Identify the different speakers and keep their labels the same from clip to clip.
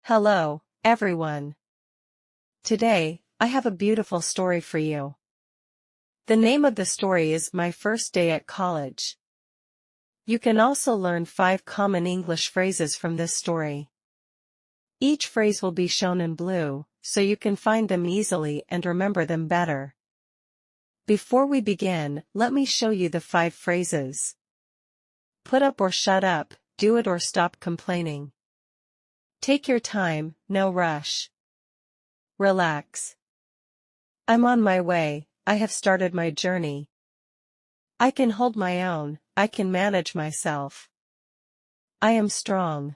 Speaker 1: Hello, everyone. Today, I have a beautiful story for you. The name of the story is My First Day at College. You can also learn 5 common English phrases from this story. Each phrase will be shown in blue, so you can find them easily and remember them better. Before we begin, let me show you the 5 phrases. Put up or shut up, do it or stop complaining. Take your time, no rush. Relax. I'm on my way, I have started my journey. I can hold my own, I can manage myself. I am strong.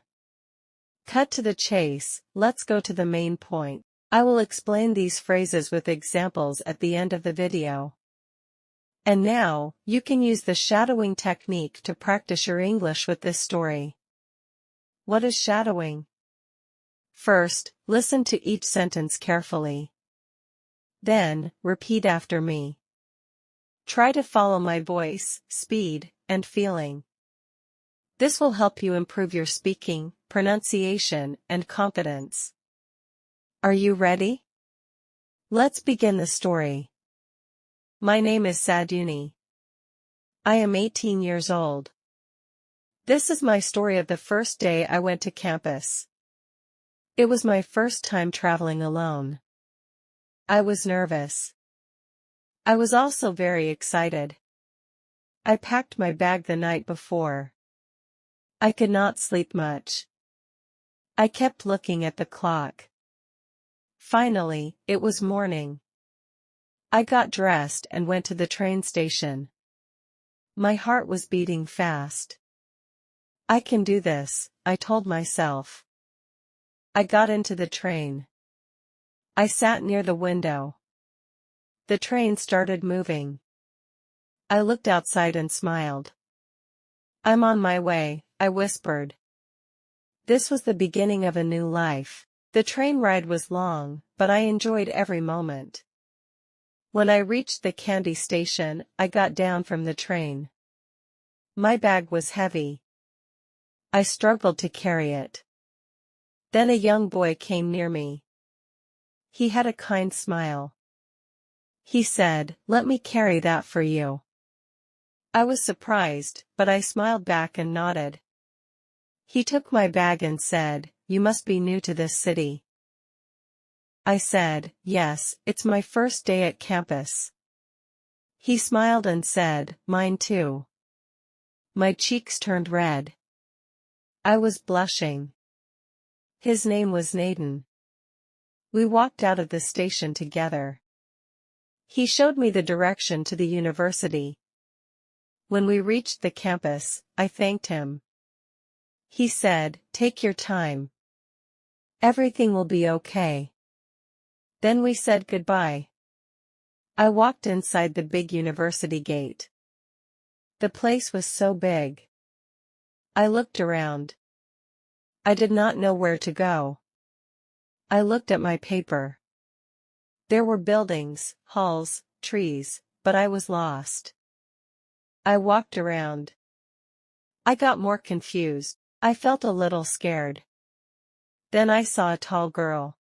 Speaker 1: Cut to the chase, let's go to the main point. I will explain these phrases with examples at the end of the video. And now, you can use the shadowing technique to practice your English with this story. What is shadowing? First, listen to each sentence carefully. Then, repeat after me. Try to follow my voice, speed, and feeling. This will help you improve your speaking, pronunciation, and confidence. Are you ready? Let's begin the story. My name is Saduni. I am 18 years old. This is my story of the first day I went to campus. It was my first time traveling alone. I was nervous. I was also very excited. I packed my bag the night before. I could not sleep much. I kept looking at the clock. Finally, it was morning. I got dressed and went to the train station. My heart was beating fast. I can do this, I told myself. I got into the train. I sat near the window. The train started moving. I looked outside and smiled. I'm on my way, I whispered. This was the beginning of a new life. The train ride was long, but I enjoyed every moment. When I reached the candy station, I got down from the train. My bag was heavy. I struggled to carry it. Then a young boy came near me. He had a kind smile. He said, "Let me carry that for you." I was surprised, but I smiled back and nodded. He took my bag and said, "You must be new to this city." I said, "Yes, it's my first day at campus." He smiled and said, "Mine too." My cheeks turned red. I was blushing. His name was Naden. We walked out of the station together. He showed me the direction to the university. When we reached the campus, I thanked him. He said, "Take your time. Everything will be okay." Then we said goodbye. I walked inside the big university gate. The place was so big. I looked around. I did not know where to go. I looked at my paper. There were buildings, halls, trees, but I was lost. I walked around. I got more confused. I felt a little scared. Then I saw a tall girl.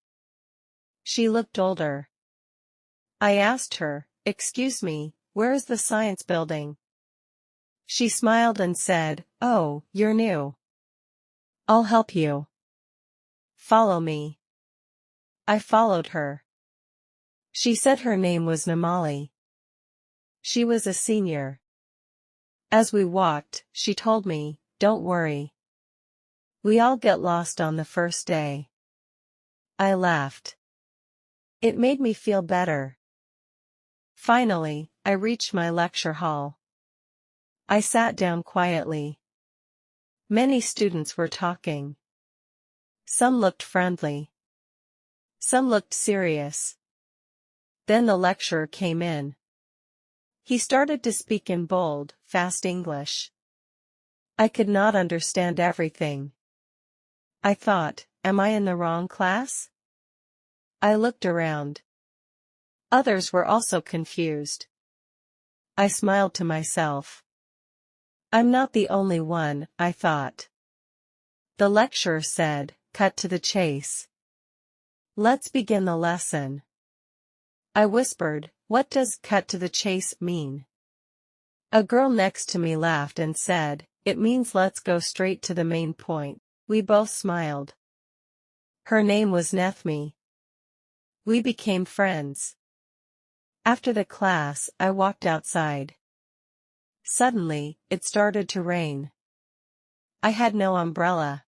Speaker 1: She looked older. I asked her, "Excuse me, where is the science building?" She smiled and said, "Oh, you're new. I'll help you. Follow me." I followed her. She said her name was Namali. She was a senior. As we walked, she told me, "Don't worry. We all get lost on the first day." I laughed. It made me feel better. Finally, I reached my lecture hall. I sat down quietly. Many students were talking. Some looked friendly. Some looked serious. Then the lecturer came in. He started to speak in bold, fast English. I could not understand everything. I thought, am I in the wrong class? I looked around. Others were also confused. I smiled to myself. I'm not the only one, I thought. The lecturer said, cut to the chase. Let's begin the lesson. I whispered, what does cut to the chase mean? A girl next to me laughed and said, it means let's go straight to the main point. We both smiled. Her name was Nethmi. We became friends. After the class, I walked outside. Suddenly, it started to rain. I had no umbrella.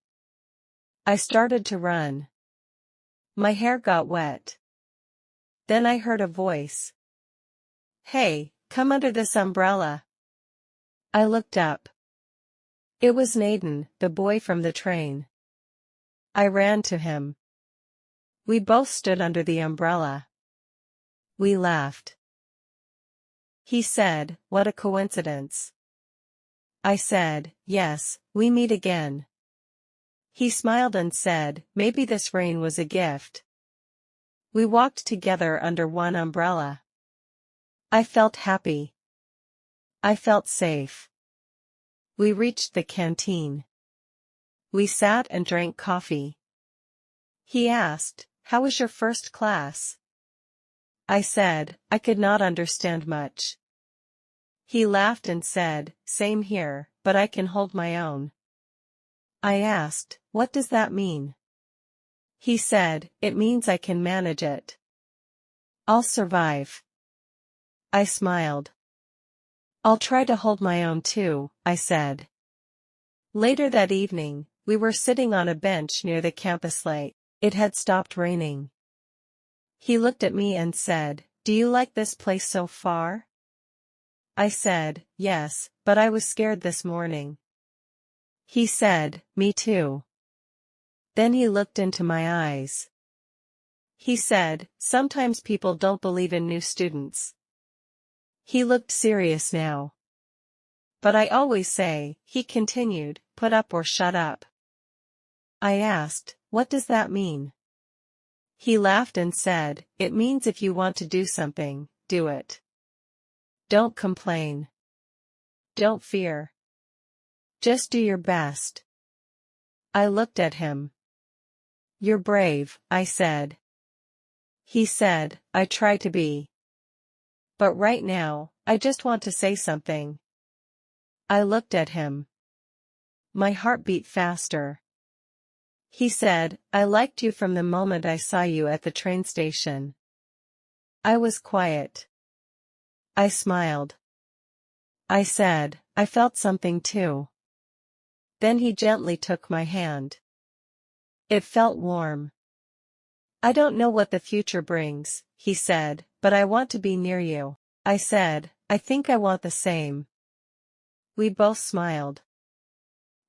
Speaker 1: I started to run. My hair got wet. Then I heard a voice. Hey, come under this umbrella. I looked up. It was Nathan, the boy from the train. I ran to him. We both stood under the umbrella. We laughed. He said, what a coincidence. I said, yes, we meet again. He smiled and said, maybe this rain was a gift. We walked together under one umbrella. I felt happy. I felt safe. We reached the canteen. We sat and drank coffee. He asked, how was your first class? I said, I could not understand much. He laughed and said, same here, but I can hold my own. I asked, what does that mean? He said, it means I can manage it. I'll survive. I smiled. I'll try to hold my own too, I said. Later that evening, we were sitting on a bench near the campus lake. It had stopped raining. He looked at me and said, do you like this place so far? I said, yes, but I was scared this morning. He said, me too. Then he looked into my eyes. He said, sometimes people don't believe in new students. He looked serious now. But I always say, he continued, put up or shut up. I asked, what does that mean? He laughed and said, it means if you want to do something, do it. Don't complain. Don't fear. Just do your best. I looked at him. You're brave, I said. He said, I try to be. But right now, I just want to say something. I looked at him. My heart beat faster. He said, I liked you from the moment I saw you at the train station. I was quiet. I smiled. I said, I felt something too. Then he gently took my hand. It felt warm. I don't know what the future brings, he said, but I want to be near you. I said, I think I want the same. We both smiled.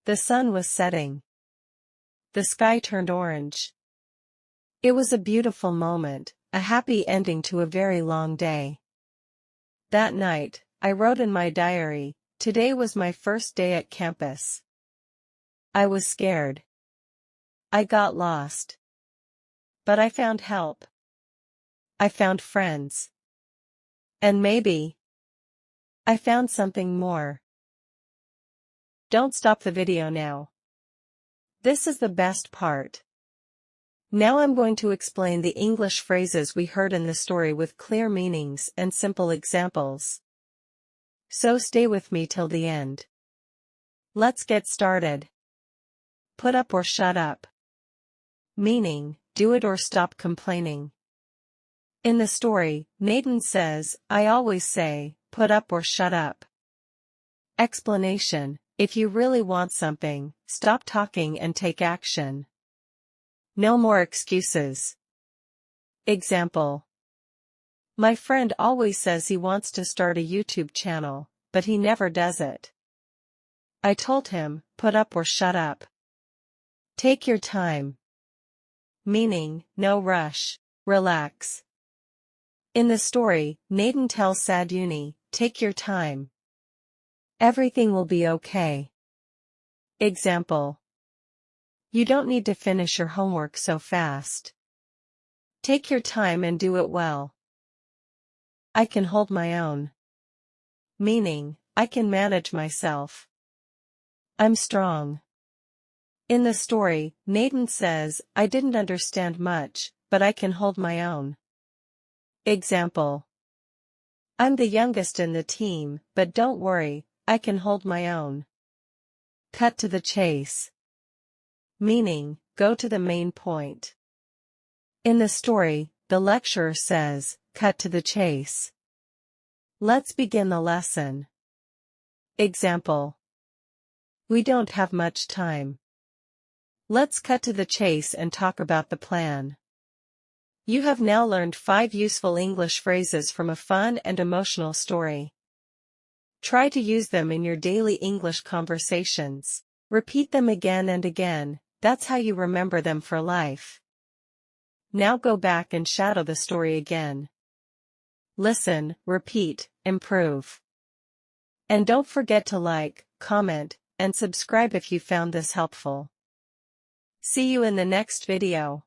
Speaker 1: The sun was setting. The sky turned orange. It was a beautiful moment, a happy ending to a very long day. That night, I wrote in my diary, today was my first day at campus. I was scared. I got lost. But I found help. I found friends. And maybe I found something more. Don't stop the video now. This is the best part. Now I'm going to explain the English phrases we heard in the story with clear meanings and simple examples. So stay with me till the end. Let's get started. Put up or shut up. Meaning, do it or stop complaining. In the story, Nathan says, I always say, put up or shut up. Explanation, if you really want something, stop talking and take action. No more excuses. Example. My friend always says he wants to start a YouTube channel, but he never does it. I told him, put up or shut up. Take your time. Meaning, no rush, relax. In the story, Nathan tells Saduni, take your time. Everything will be okay. Example. You don't need to finish your homework so fast. Take your time and do it well. I can hold my own. Meaning, I can manage myself. I'm strong. In the story, Nathan says, "I didn't understand much, but I can hold my own." Example. I'm the youngest in the team, but don't worry, I can hold my own. Cut to the chase. Meaning, go to the main point. In the story, the lecturer says, "Cut to the chase." Let's begin the lesson. Example. We don't have much time. Let's cut to the chase and talk about the plan. You have now learned 5 useful English phrases from a fun and emotional story. Try to use them in your daily English conversations. Repeat them again and again, that's how you remember them for life. Now go back and shadow the story again. Listen, repeat, improve. And don't forget to like, comment, and subscribe if you found this helpful. See you in the next video.